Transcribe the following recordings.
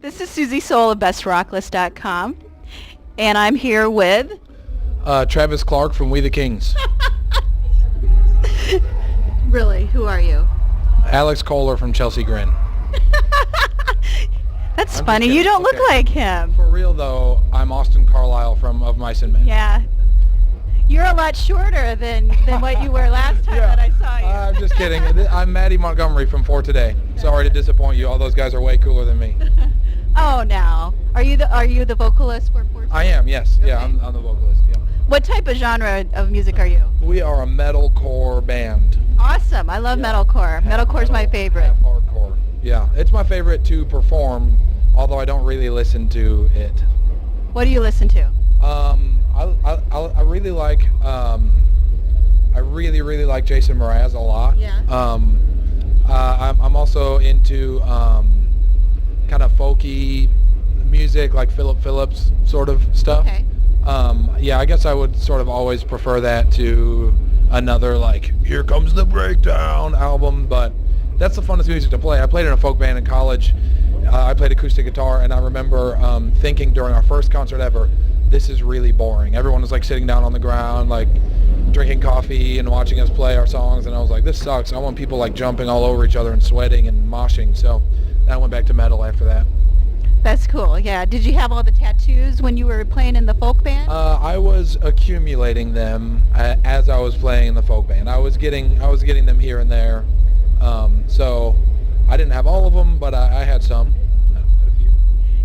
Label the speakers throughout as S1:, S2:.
S1: This is Suzie Soule of BestRocklist.com, and I'm here with...
S2: Travis Clark from We the Kings.
S1: Really? Who are you?
S2: Alex Kohler from Chelsea Grin.
S1: That's funny. You don't look like him.
S2: For real, though, I'm Austin Carlisle from Of Mice and Men.
S1: Yeah. You're a lot shorter than what you were last time that I saw you.
S2: I'm just kidding. I'm Mattie Montgomery from For Today. Sorry to disappoint you. All those guys are way cooler than me.
S1: Oh, now. Are you the vocalist for For Today?
S2: I am, yes.
S1: Okay.
S2: Yeah, I'm the vocalist. Yeah.
S1: What type of genre of music are you?
S2: We are a metalcore band.
S1: Awesome. I love metalcore. Metalcore's my favorite.
S2: Half hardcore. Yeah, it's my favorite to perform, although I don't really listen to it.
S1: What do you listen to?
S2: I really like I really like Jason Mraz a lot.
S1: Yeah.
S2: I'm also into kind of folky music, like Philip Phillips sort of stuff.
S1: Okay.
S2: Yeah, I guess I would sort of always prefer that to another like Here Comes the Breakdown album, but that's the funnest music to play. I played in a folk band in college. I played acoustic guitar, and I remember thinking during our first concert ever, this is really boring. Everyone was like sitting down on the ground, like drinking coffee and watching us play our songs, and I was like, this sucks. I want people like jumping all over each other and sweating and moshing. So I went back to metal after that.
S1: That's cool. Yeah. Did you have all the tattoos when you were playing in the folk band?
S2: I was accumulating them as I was playing in the folk band. I was getting them here and there. So I didn't have all of them, but I had some.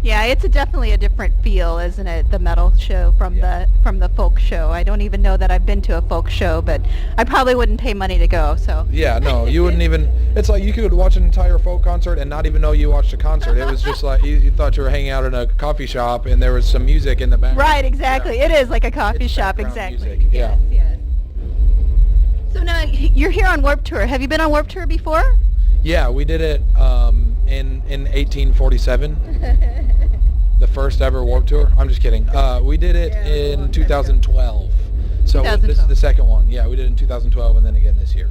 S1: Yeah, it's definitely a different feel, isn't it? The metal show from the folk show. I don't even know that I've been to a folk show, but I probably wouldn't pay money to go. So. Yeah,
S2: no, you wouldn't even. It's like you could watch an entire folk concert and not even know you watched a concert. It was just like you thought you were hanging out in a coffee shop and there was some music in the background.
S1: Right, exactly. Yeah. It is like a coffee shop, exactly.
S2: Music. Yeah.
S1: Yes. So now you're here on Warped Tour. Have you been on Warped Tour before?
S2: Yeah, we did it in 1847. The first ever Warped Tour. I'm just kidding. We did it in 2012. So 2012. This is the second one. Yeah, we did it in 2012 and then again this year.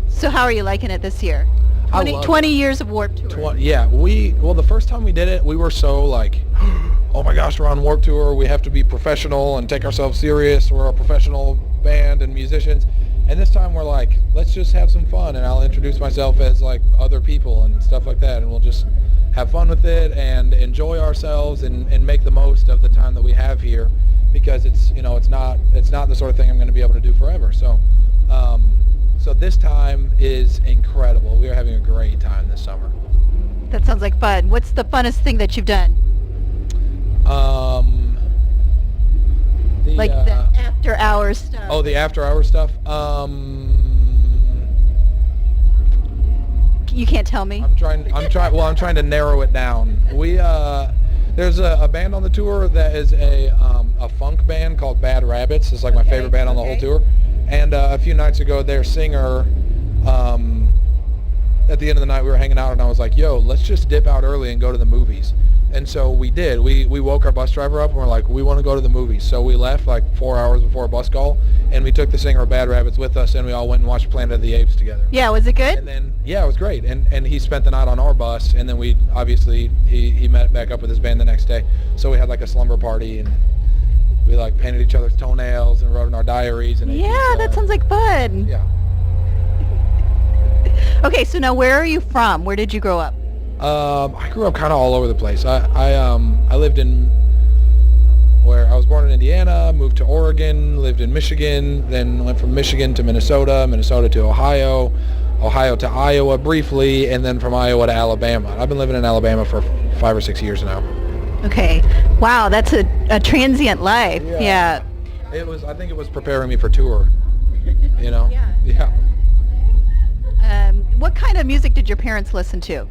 S1: So how are you liking it this year? 20 years of Warped Tour.
S2: The first time we did it, we were so like, oh my gosh, we're on Warped Tour. We have to be professional and take ourselves serious. We're a professional band and musicians. And this time we're like, let's just have some fun, and I'll introduce myself as like other people and stuff like that, and we'll just have fun with it and enjoy ourselves and make the most of the time that we have here, because it's not the sort of thing I'm going to be able to do forever. So so this time is incredible. We are having a great time this summer.
S1: That sounds like fun. What's the funnest thing that you've done? The after hours stuff.
S2: Oh, the after hours stuff.
S1: You can't tell me.
S2: I'm trying to narrow it down. We there's a band on the tour that is a funk band called Bad Rabbits. It's like my favorite band on the whole tour. And a few nights ago, their singer, at the end of the night, we were hanging out, and I was like, yo, let's just dip out early and go to the movies. And so we did. We woke our bus driver up, and we're like, we want to go to the movies. So we left like 4 hours before a bus call, and we took the singer of Bad Rabbits with us, and we all went and watched Planet of the Apes together.
S1: Yeah, was it good?
S2: And then, yeah, it was great. And he spent the night on our bus, and then we obviously, he met back up with his band the next day. So we had like a slumber party, and we like painted each other's toenails and wrote in our diaries. And
S1: yeah, that sounds like fun.
S2: Yeah.
S1: Okay, so now where are you from? Where did you grow up?
S2: I grew up kind of all over the place. I lived in I was born in Indiana, moved to Oregon, lived in Michigan, then went from Michigan to Minnesota, Minnesota to Ohio, Ohio to Iowa briefly, and then from Iowa to Alabama. I've been living in Alabama for 5 or 6 years now.
S1: Okay. Wow, that's a transient life. Yeah.
S2: It was. I think it was preparing me for tour. You know. Yeah.
S1: What kind of music did your parents listen to?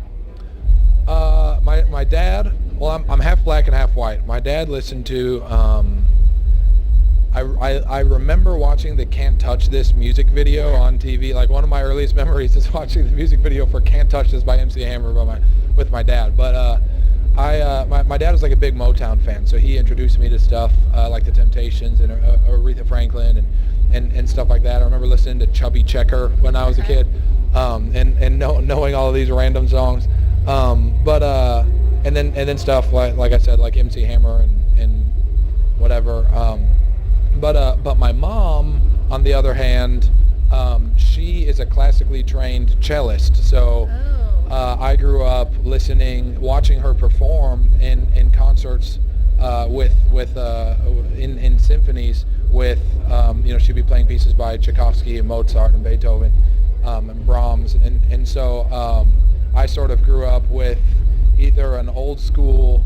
S2: My dad, well, I'm half black and half white. My dad listened to, I remember watching the Can't Touch This music video on TV. Like, one of my earliest memories is watching the music video for Can't Touch This by MC Hammer with my dad. But my dad was like a big Motown fan, so he introduced me to stuff like the Temptations and Aretha Franklin and stuff like that. I remember listening to Chubby Checker when I was a kid, and knowing all of these random songs. But and then stuff like I said, like MC Hammer and whatever. But my mom, on the other hand, she is a classically trained cellist, so I grew up watching her perform in concerts in symphonies with, she'd be playing pieces by Tchaikovsky and Mozart and Beethoven and Brahms, and so I sort of grew up with either an old school,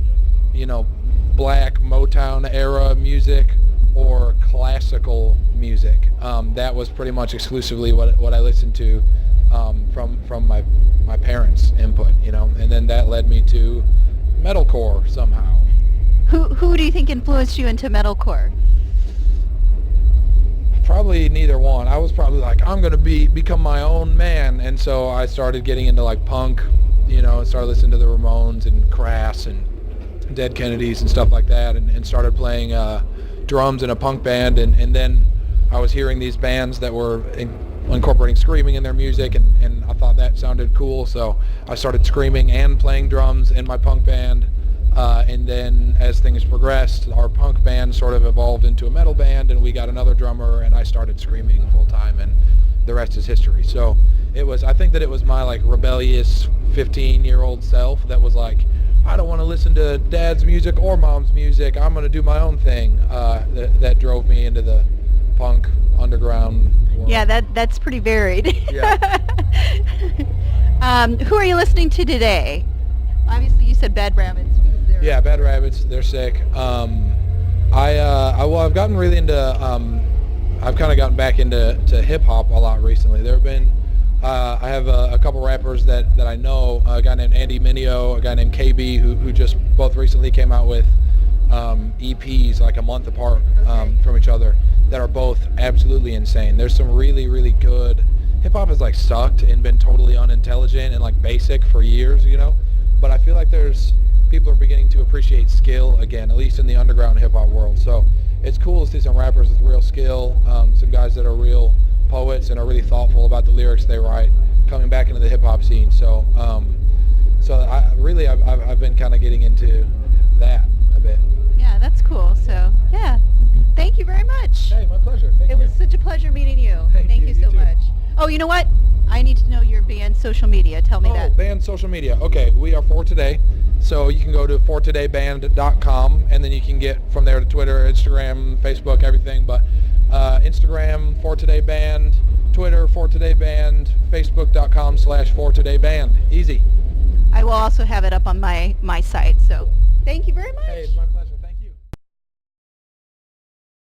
S2: black Motown era music or classical music. That was pretty much exclusively what I listened to from my parents' input, and then that led me to metalcore somehow.
S1: Who do you think influenced you into metalcore?
S2: Probably neither one. I was probably like, I'm gonna become my own man, and so I started getting into like punk, started listening to the Ramones and Crass and Dead Kennedys and stuff like that, and started playing drums in a punk band, and then I was hearing these bands that were incorporating screaming in their music, and I thought that sounded cool, so I started screaming and playing drums in my punk band, and then as things progressed, our punk band sort of evolved into a metal band, and we got another drummer, and I started screaming full time, and the rest is history. So I think that it was my like rebellious 15-year-old self that was like, I don't want to listen to dad's music or mom's music. I'm going to do my own thing. That drove me into the punk underground world.
S1: Yeah, that's pretty varied.
S2: Yeah.
S1: Who are you listening to today? Obviously, you said Bad Rabbits.
S2: Yeah, Bad Rabbits. They're sick. I've gotten really into. I've kind of gotten back into hip hop a lot recently. There have been. I have a couple rappers that I know, a guy named Andy Mineo, a guy named KB, who just both recently came out with EPs like a month apart from each other that are both absolutely insane. There's some really, really good. Hip-hop has like sucked and been totally unintelligent and like basic for years, but I feel like people are beginning to appreciate skill again, at least in the underground hip-hop world. So it's cool to see some rappers with real skill, some guys that are real poets and are really thoughtful about the lyrics they write, coming back into the hip hop scene. So, I've been kind of getting into that a bit.
S1: Yeah, that's cool. So, yeah, thank you very much.
S2: Hey, my pleasure. Thank you.
S1: It was such a pleasure meeting you. Thank you so much. Oh, you know what? I need to know your band's social media. Tell me that.
S2: Band social media. Okay, we are For Today. So you can go to fortodayband.com, and then you can get from there to Twitter, Instagram, Facebook, everything. But Instagram, For Today Band, Twitter, For Today Band, Facebook.com/ForTodayBand. Easy.
S1: I will also have it up on my site, so